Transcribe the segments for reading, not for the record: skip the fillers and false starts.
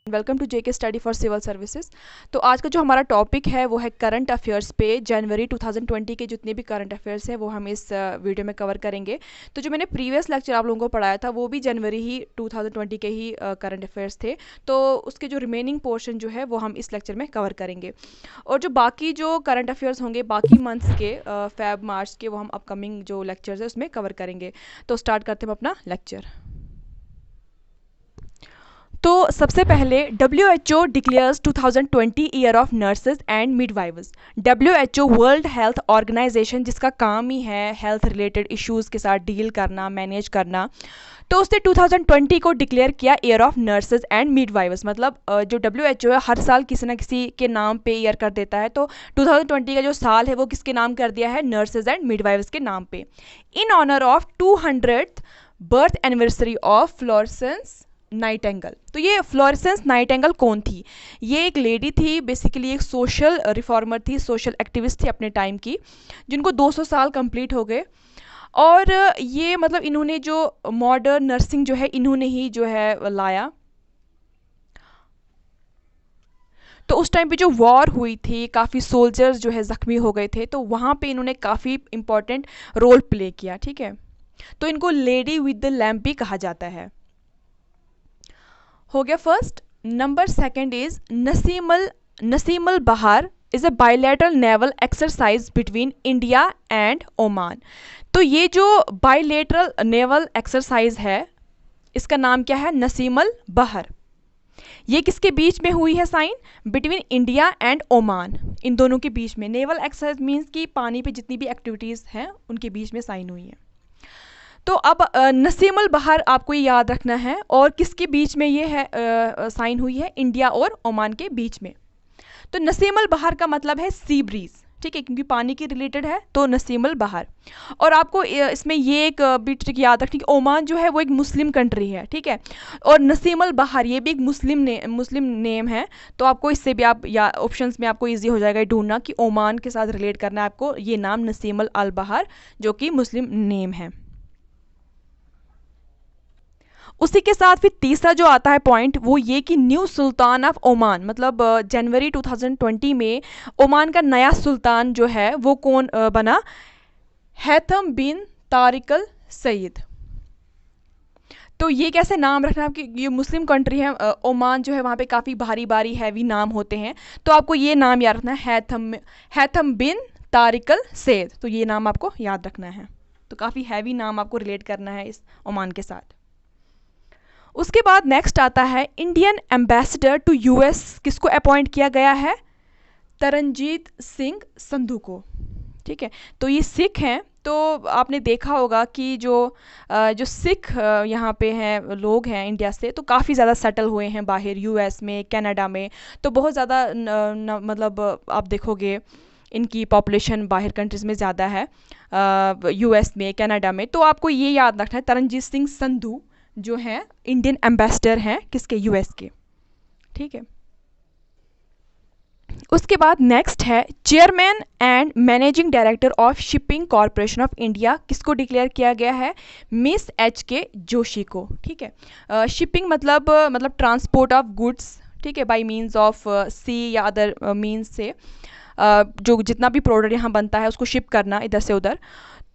Welcome to JK study for civil services. तो आज का जो हमारा टॉपिक है वो है करंट अफेयर्स पे। जनवरी 2020 के जितने भी करंट अफेयर्स हैं वो हम इस वीडियो में कवर करेंगे। तो जो मैंने प्रीवियस लेक्चर आप लोगों को पढ़ाया था वो भी जनवरी ही 2020 के ही करंट अफेयर्स थे। तो उसके जो रिमेनिंग पोर्शन जो है वो हम इस लेक्चर में कवर करेंगे। और जो बाकी जो करंट अफेयर्स होंगे बाकी मंथ्स के फेब मार्च के, वो हम अपकमिंग जो लेक्चर्स है उसमें कवर करेंगे। तो स्टार्ट करते हैं हम अपना लेक्चर। तो सबसे पहले WHO declares 2020 year of nurses and midwives. WHO world health organization, जिसका काम ही है हेल्थ रिलेटेड इश्यूज़ के साथ डील करना, मैनेज करना, तो उसने 2020 को डिक्लेयर किया ईयर ऑफ नर्सेज एंड मिडवाइवर्स। मतलब जो WHO है हर साल किसी न किसी के नाम पे ईयर कर देता है, तो 2020 का जो साल है वो किसके नाम कर दिया है? नर्सेज एंड मिडवाइवर्स के नाम पे, in honour of 200th birth anniversary of Florence Nightingale. तो ये फ्लोरेंस नाइटेंगल कौन थी? ये एक लेडी थी, बेसिकली एक सोशल रिफॉर्मर थी, सोशल एक्टिविस्ट थी अपने टाइम की, जिनको 200 साल कंप्लीट हो गए। और ये मतलब इन्होंने जो मॉडर्न नर्सिंग जो है इन्होंने ही जो है लाया। तो उस टाइम पे जो वॉर हुई थी, काफ़ी सोल्जर्स जो है ज़ख्मी हो गए थे, तो वहाँ पे इन्होंने काफ़ी इंपॉर्टेंट रोल प्ले किया। ठीक है, तो इनको लेडी विद द लैम्प भी कहा जाता है। हो गया फर्स्ट। नंबर सेकंड इज नसीमल बहार is a bilateral naval exercise between India and Oman. तो ये जो बायलैटरल नेवल एक्सरसाइज है इसका नाम क्या है? नसीमल बहर। ये किसके बीच में हुई है sign? Between India and Oman, इन दोनों के बीच में। नेवल एक्सरसाइज मीन्स कि पानी पे जितनी भी एक्टिविटीज़ हैं उनके बीच में साइन हुई है। तो अब नसीमुल बहर आपको ये याद रखना है, और किसके बीच में ये है साइन हुई है? इंडिया और ओमान के बीच में। तो नसीमुल बहर का मतलब है सी ब्रीज, ठीक है, क्योंकि पानी के रिलेटेड है तो नसीमुल बहर। और आपको इसमें ये एक भी ट्रिक याद रखनी कि ओमान जो है वो एक मुस्लिम कंट्री है, ठीक है, और नसीमुल बहर ये भी एक मुस्लिम नेम है। तो आपको इससे भी आप या ऑप्शंस में आपको इजी हो जाएगा ढूंढना कि ओमान के साथ रिलेट करना है आपको ये नाम नसीमुल अल बहर, जो कि मुस्लिम नेम है। उसी के साथ फिर तीसरा जो आता है पॉइंट वो ये कि न्यू सुल्तान ऑफ ओमान, मतलब जनवरी 2020 में ओमान का नया सुल्तान जो है वो कौन बना? हैथम बिन तारिकल सईद। तो ये कैसे नाम रखना है कि ये मुस्लिम कंट्री है ओमान जो है, वहाँ पे काफ़ी भारी भारी हैवी नाम होते हैं, तो आपको ये नाम याद रखना है, हैथम बिन तारिकल सईद। तो ये नाम आपको याद रखना है। तो काफ़ी हैवी नाम आपको रिलेट करना है इस ओमान के साथ। उसके बाद नेक्स्ट आता है इंडियन एम्बेसडर टू यूएस, किसको अपॉइंट किया गया है? तरनजीत सिंह संधू को। ठीक है, तो ये सिख हैं। तो आपने देखा होगा कि जो सिख यहाँ पे हैं, लोग हैं इंडिया से, तो काफ़ी ज़्यादा सेटल हुए हैं बाहर, यूएस में, कनाडा में। तो बहुत ज़्यादा मतलब आप देखोगे इनकी पॉपुलेशन बाहर कंट्रीज़ में ज़्यादा है, यूएस में, कनाडा में। तो आपको ये याद रखना है तरनजीत सिंह संधू जो है इंडियन एम्बेसडर हैं किसके? यूएस के। ठीक है, उसके बाद नेक्स्ट है chairman and managing director of shipping corporation of India, किसको डिक्लेयर किया गया है? मिस के जोशी को। ठीक है, शिपिंग मतलब ट्रांसपोर्ट ऑफ गुड्स, ठीक है, बाय मींस ऑफ सी या अदर मींस से जो जितना भी प्रोडक्ट यहाँ बनता है उसको शिप करना इधर से उधर।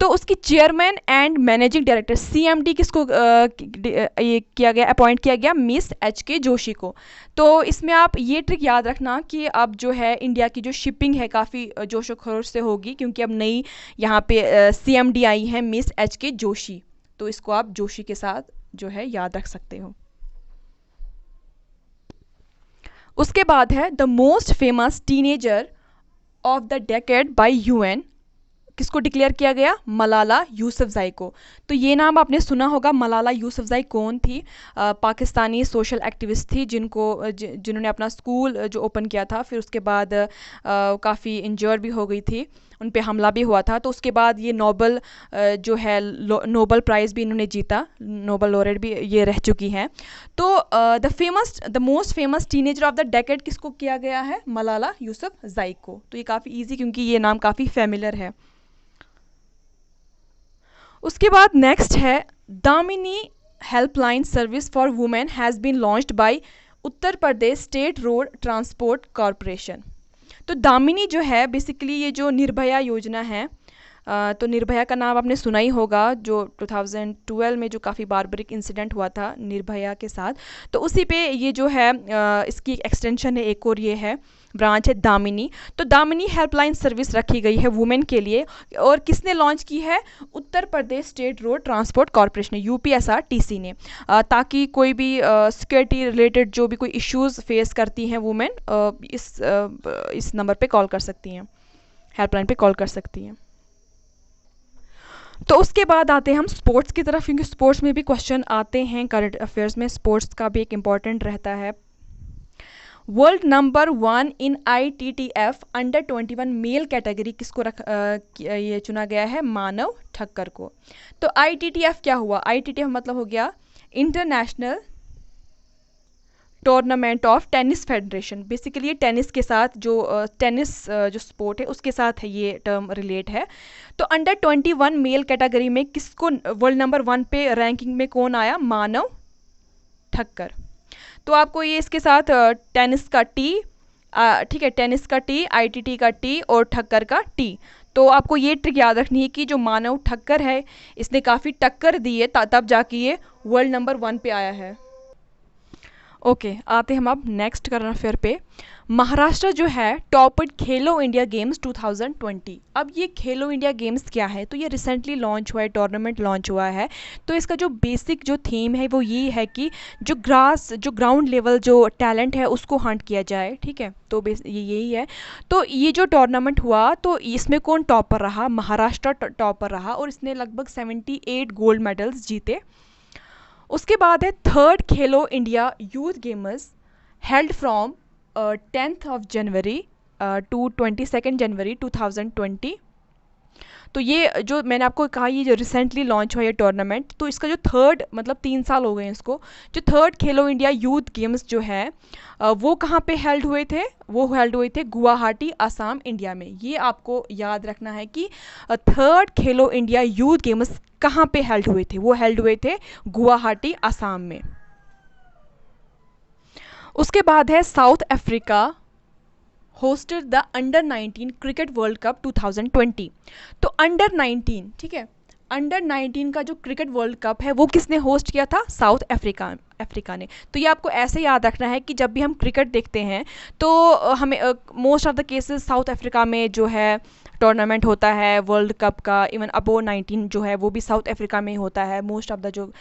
तो उसकी chairman and managing director CMD किसको ये किया गया, अपॉइंट किया गया? मिस के जोशी को। तो इसमें आप ये ट्रिक याद रखना कि अब जो है इंडिया की जो शिपिंग है काफ़ी जोशो खरोश से होगी, क्योंकि अब नई यहाँ पे CMD आई है मिस के जोशी। तो इसको आप जोशी के साथ जो है याद रख सकते हो। उसके बाद है the most famous teenager of the decade bye UN, किसको डिक्लेयर किया गया? मलाला यूसुफजई को। तो ये नाम आपने सुना होगा। मलाला यूसुफजई कौन थी? पाकिस्तानी सोशल एक्टिविस्ट थी, जिन्होंने अपना स्कूल जो ओपन किया था, फिर उसके बाद काफ़ी इंजर्ड भी हो गई थी, उन पे हमला भी हुआ था। तो उसके बाद ये नोबल जो है नोबल प्राइज़ भी इन्होंने जीता, नोबल लॉरेट भी ये रह चुकी हैं। तो the most famous teenager of the decade किसको किया गया है? मलाला यूसुफजई को। तो ये काफ़ी ईजी, क्योंकि ये नाम काफ़ी फेमिलर है। उसके बाद नेक्स्ट है Damini helpline service for women has been launched by Uttar Pradesh state road transport corporation. तो दामिनी जो है बेसिकली ये जो निर्भया योजना है, तो निर्भया का नाम आपने सुना ही होगा, जो 2012 में जो काफ़ी बारबरिक इंसिडेंट हुआ था निर्भया के साथ, तो उसी पे ये जो है इसकी एक एक्सटेंशन है, एक और ये है ब्रांच है दामिनी। तो दामिनी हेल्पलाइन सर्विस रखी गई है वुमेन के लिए, और किसने लॉन्च की है? Uttar Pradesh state road transport corporation UPSRTC ने, ताकि कोई भी सिक्योरिटी रिलेटेड जो भी कोई इश्यूज़ फेस करती हैं वुमेन, इस नंबर पे कॉल कर सकती हैं, हेल्पलाइन पे कॉल कर सकती हैं। तो उसके बाद आते हैं हम स्पोर्ट्स की तरफ, क्योंकि स्पोर्ट्स में भी क्वेश्चन आते हैं, करंट अफेयर्स में स्पोर्ट्स का भी एक इम्पॉर्टेंट रहता है। वर्ल्ड नंबर 1 इन ITTF अंडर 21 मेल कैटेगरी किसको ये चुना गया है? मानव ठक्कर को। तो ITTF क्या हुआ? ITTF मतलब हो गया international tournament of tennis federation. Basically ये टेनिस के साथ जो टेनिस जो स्पोर्ट है उसके साथ है ये टर्म रिलेट है। तो अंडर 21 मेल कैटेगरी में किसको वर्ल्ड नंबर 1 पे रैंकिंग में कौन आया? मानव ठक्कर। तो आपको ये इसके साथ टेनिस का टी, ठीक है, टेनिस का टी, ITT का टी और ठक्कर का टी। तो आपको ये ट्रिक याद रखनी है कि जो मानव ठक्कर है इसने काफ़ी टक्कर दी है, तब जाके ये वर्ल्ड नंबर 1 पे आया है। ओके, आते हम अब नेक्स्ट करंट अफेयर पे। महाराष्ट्र जो है टॉपड खेलो इंडिया गेम्स 2020। अब ये खेलो इंडिया गेम्स क्या है? तो ये रिसेंटली लॉन्च हुआ है, टूर्नामेंट लॉन्च हुआ है। तो इसका जो बेसिक जो थीम है वो ये है कि जो ग्राउंड लेवल जो टैलेंट है उसको हंट किया जाए, ठीक है। तो ये यही है। तो ये जो टूर्नामेंट हुआ तो इसमें कौन टॉपर रहा? महाराष्ट्र टॉपर रहा, और इसने लगभग 78 गोल्ड मेडल्स जीते। उसके बाद है third Khelo India youth games held from 10th of January to 22nd January 2020। तो ये जो मैंने आपको कहा ये जो रिसेंटली लॉन्च हुआ ये टूर्नामेंट, तो इसका जो थर्ड मतलब 3 साल हो गए हैं इसको, जो third Khelo India youth games जो है वो कहाँ पे हेल्ड हुए थे? वो हेल्ड हुए थे गुवाहाटी, असम, इंडिया में। ये आपको याद रखना है कि third Khelo India youth games कहाँ पे हेल्ड हुए थे? वो हेल्ड हुए थे गुवाहाटी, असम में। उसके बाद है south Africa hosted the under 19 cricket world cup 2020। तो अंडर 19, ठीक है, अंडर 19 का जो क्रिकेट वर्ल्ड कप है वो किसने होस्ट किया था? साउथ अफ्रीका ने। तो ये आपको ऐसे याद रखना है कि जब भी हम क्रिकेट देखते हैं तो हमें most of the cases south Africa में जो है टूर्नामेंट होता है वर्ल्ड कप का। इवन अबो 19 जो है वो भी साउथ अफ्रीका में ही होता है, मोस्ट ऑफ द जो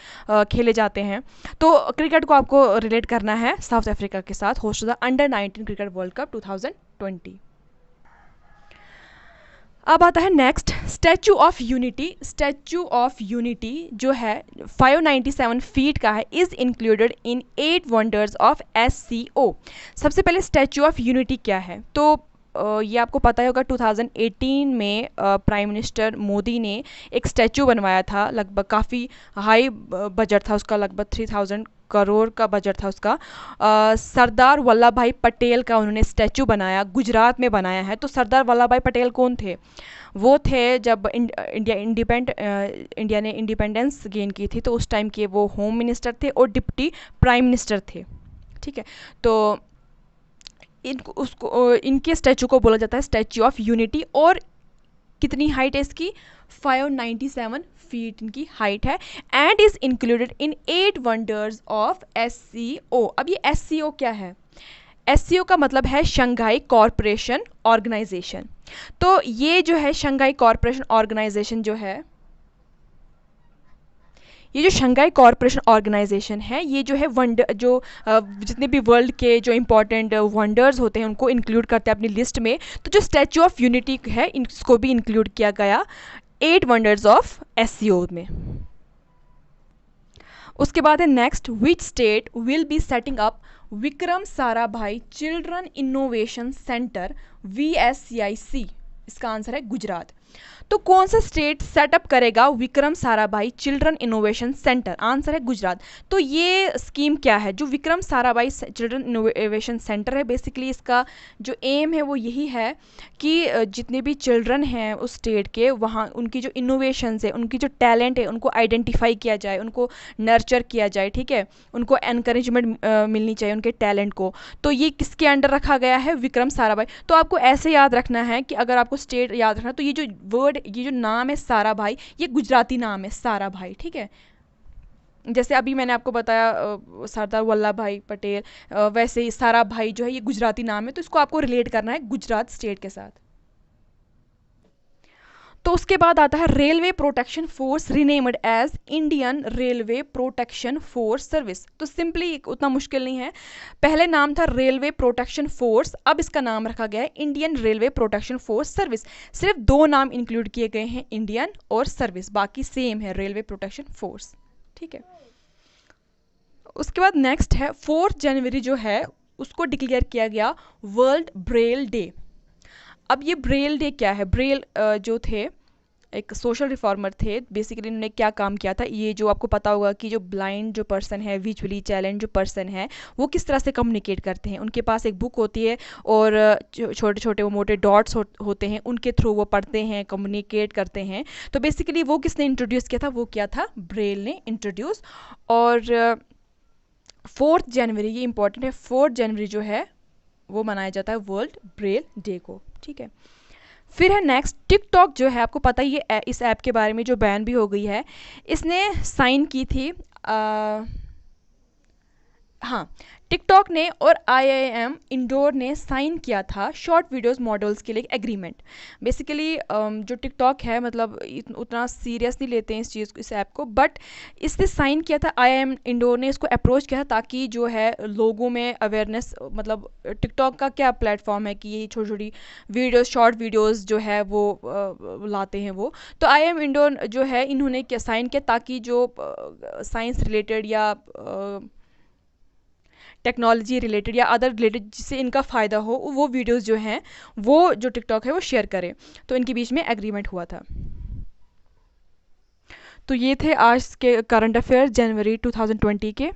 खेले जाते हैं। तो क्रिकेट को आपको रिलेट करना है साउथ अफ्रीका के साथ, host the under 19 cricket world cup 2020। अब आता है next statue of unity. Statue of unity जो है 597 फीट का है, is included in 8 wonders of SCO। सबसे पहले स्टैचू ऑफ यूनिटी क्या है? तो ये आपको पता ही होगा 2018 में प्राइम मिनिस्टर मोदी ने एक स्टैचू बनवाया था, लगभग काफ़ी हाई बजट था उसका, लगभग 3000 करोड़ का बजट था उसका। सरदार वल्लभ भाई पटेल का उन्होंने स्टैचू बनाया, गुजरात में बनाया है। तो सरदार वल्लभ भाई पटेल कौन थे? वो थे जब इंडिया ने इंडिपेंडेंस गेन की थी, तो उस टाइम के वो होम मिनिस्टर थे और डिप्टी प्राइम मिनिस्टर थे, ठीक है। तो इनके स्टैचू को बोला जाता है स्टैचू ऑफ यूनिटी। और कितनी हाइट है इसकी? 597 फीट इनकी हाइट है, and is included in 8 wonders of SCO। अब ये SCO क्या है? SCO का मतलब है शंघाई कॉरपोरेशन ऑर्गेनाइजेशन। तो ये जो है शंघाई कॉरपोरेशन ऑर्गेनाइजेशन जो है, ये जो शंघाई कॉरपोरेशन ऑर्गेनाइजेशन है, ये जो है जितने भी वर्ल्ड के जो इंपॉर्टेंट वंडर्स होते हैं उनको इंक्लूड करते हैं अपनी लिस्ट में। तो जो स्टैचू ऑफ यूनिटी है इसको भी इंक्लूड किया गया 8 वंडर्स ऑफ SCO में। उसके बाद है next, which state will be setting up Vikram Sarabhai children innovation centre VSCIC? इसका आंसर है गुजरात। तो कौन सा स्टेट सेटअप करेगा Vikram Sarabhai children innovation centre? Answer है गुजरात। तो ये स्कीम क्या है? जो Vikram Sarabhai children innovation centre है, बेसिकली इसका जो एम है वो यही है कि जितने भी चिल्ड्रन हैं उस स्टेट के, वहाँ उनकी जो इनोवेशंस है, उनकी जो टैलेंट है, उनको आइडेंटिफाई किया जाए, उनको नर्चर किया जाए, ठीक है, उनको एनकरेजमेंट मिलनी चाहिए उनके टैलेंट को। तो ये किसके अंडर रखा गया है? विक्रम साराभाई। तो आपको ऐसे याद रखना है कि अगर आपको स्टेट याद रखना, तो ये जो वर्ड, ये जो नाम है साराभाई, ये गुजराती नाम है साराभाई, ठीक है। जैसे अभी मैंने आपको बताया सरदार वल्लभ भाई पटेल, वैसे ही साराभाई जो है ये गुजराती नाम है, तो इसको आपको रिलेट करना है गुजरात स्टेट के साथ। तो उसके बाद आता है railway protection force renamed as Indian railway protection force service. तो सिंपली उतना मुश्किल नहीं है, पहले नाम था रेलवे प्रोटेक्शन फोर्स, अब इसका नाम रखा गया है Indian railway protection force service. सिर्फ दो नाम इंक्लूड किए गए हैं, इंडियन और सर्विस, बाकी सेम है, रेलवे प्रोटेक्शन फोर्स, ठीक है। उसके बाद नेक्स्ट है 4 जनवरी जो है उसको डिक्लेयर किया गया वर्ल्ड ब्रेल डे। अब ये ब्रेल डे क्या है? ब्रेल जो थे एक सोशल रिफॉर्मर थे, बेसिकली इन्होंने क्या काम किया था, ये जो आपको पता होगा कि जो ब्लाइंड जो पर्सन है, विजुअली चैलेंज जो पर्सन है, वो किस तरह से कम्युनिकेट करते हैं। उनके पास एक बुक होती है और छोटे छोटे वो मोटे डॉट्स होते हैं, उनके थ्रू वो पढ़ते हैं, कम्युनिकेट करते हैं। तो बेसिकली वो किसने इंट्रोड्यूस किया था? वो किया था ब्रेल ने इंट्रोड्यूस। और 4 जनवरी, ये इंपॉर्टेंट है, 4 जनवरी जो है वो मनाया जाता है वर्ल्ड ब्रेल डे को, ठीक है। फिर है नेक्स्ट टिकटॉक जो है, आपको पता ही है इस ऐप के बारे में, जो बैन भी हो गई है। इसने साइन की थी हाँ, टिकटॉक ने और IIM इंडोर ने साइन किया था शॉर्ट वीडियोस मॉडल्स के लिए एग्रीमेंट। बेसिकली जो टिकटॉक है, मतलब उतना सीरियस नहीं लेते हैं इस चीज़ को, इस ऐप को, बट इसने साइन किया था, IIM इंडोर ने इसको अप्रोच किया था ताकि जो है लोगों में अवेयरनेस, मतलब टिकटॉक का क्या प्लेटफॉर्म है कि ये छोटी छोटी वीडियोस, शॉर्ट वीडियोस जो है वो लाते हैं वो। तो IIM इंडोर जो है इन्होंने क्या साइन किया ताकि जो साइंस रिलेटेड या टेक्नोलॉजी रिलेटेड या अदर रिलेटेड जिससे इनका फ़ायदा हो, वो वीडियोस जो हैं वो जो टिकटॉक है वो शेयर करें। तो इनके बीच में एग्रीमेंट हुआ था। तो ये थे आज के करंट अफेयर जनवरी 2020 के।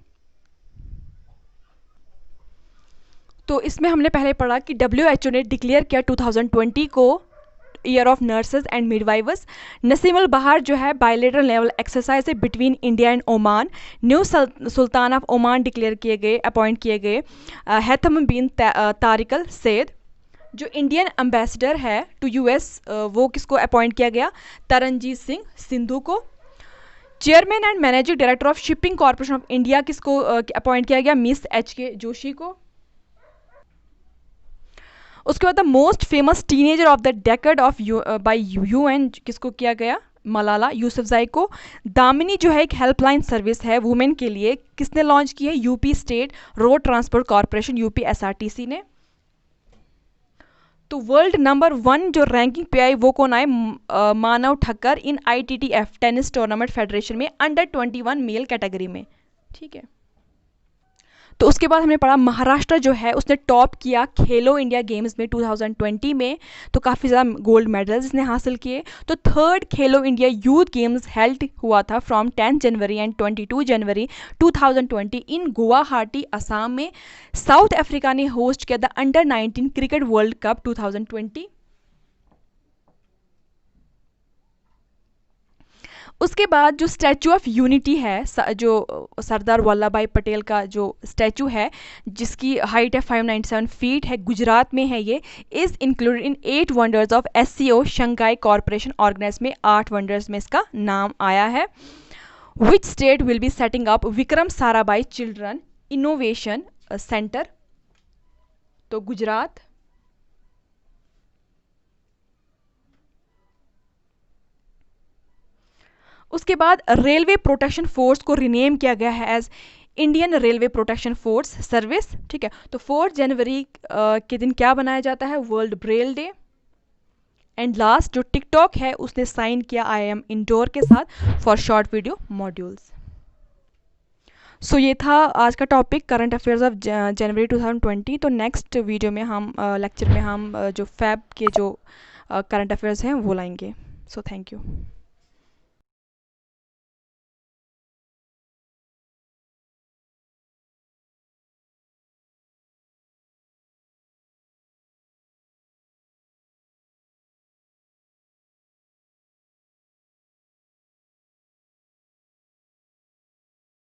तो इसमें हमने पहले पढ़ा कि WHO ने डिक्लेयर किया 2020 को year of nurses and midwives. Naseem Al Bahr जो है बायलेटरल लेवल एक्सरसाइज है between India and Oman. New sultan of Oman declare किए गए, अपॉइंट किए गए हैथम बिन तारिक अल सैद। जो इंडियन एम्बेसडर है टू US, वो किसको अपॉइंट किया गया? तरनजीत सिंह सिंधु को। Chairman and managing director of shipping corporation of India किसको अपॉइंट किया गया? मिस HK जोशी को। उसके बाद the most famous teenager of the decade of by UN किसको किया गया? मलाला यूसुफजई को। दामिनी जो है एक हेल्पलाइन सर्विस है वुमेन के लिए, किसने लॉन्च की है? UP state road transport corporation, UP SRTC ने। तो वर्ल्ड नंबर 1 जो रैंकिंग पे आई वो कौन आए? मानव ठक्कर इन ITTF टेनिस टूर्नामेंट फेडरेशन में अंडर 21 मेल कैटेगरी में, ठीक है। तो उसके बाद हमने पढ़ा महाराष्ट्र जो है उसने टॉप किया खेलो इंडिया गेम्स में 2020 में, तो काफ़ी ज़्यादा गोल्ड मेडल्स इसने हासिल किए। तो 3rd खेलो इंडिया यूथ गेम्स हेल्ड हुआ था फ्रॉम 10 जनवरी एंड 22 जनवरी 2020 इन गुवाहाटी असम में। साउथ अफ्रीका ने होस्ट किया the under 19 cricket world cup 2020। उसके बाद जो स्टैचू ऑफ यूनिटी है, जो सरदार वल्लभ भाई पटेल का जो स्टैचू है जिसकी हाइट है 597 फीट है, गुजरात में है, ये is included in 8 wonders of SCO Shanghai corporation organise में 8 वंडर्स में इसका नाम आया है। Which state will be setting up Vikram Sarabhai children innovation centre? तो गुजरात। उसके बाद रेलवे प्रोटेक्शन फोर्स को रिनेम किया गया है as Indian railway protection force service, ठीक है। तो 4 जनवरी के दिन क्या बनाया जाता है? World Braille day. And last जो टिकटॉक है उसने साइन किया IIM इंडोर के साथ फॉर शॉर्ट वीडियो मॉड्यूल्स। सो ये था आज का topic current affairs of January 2020। तो नेक्स्ट वीडियो में हम लेक्चर में हम जो फैब के जो करंट अफेयर्स हैं वो लाएंगे। So thank you.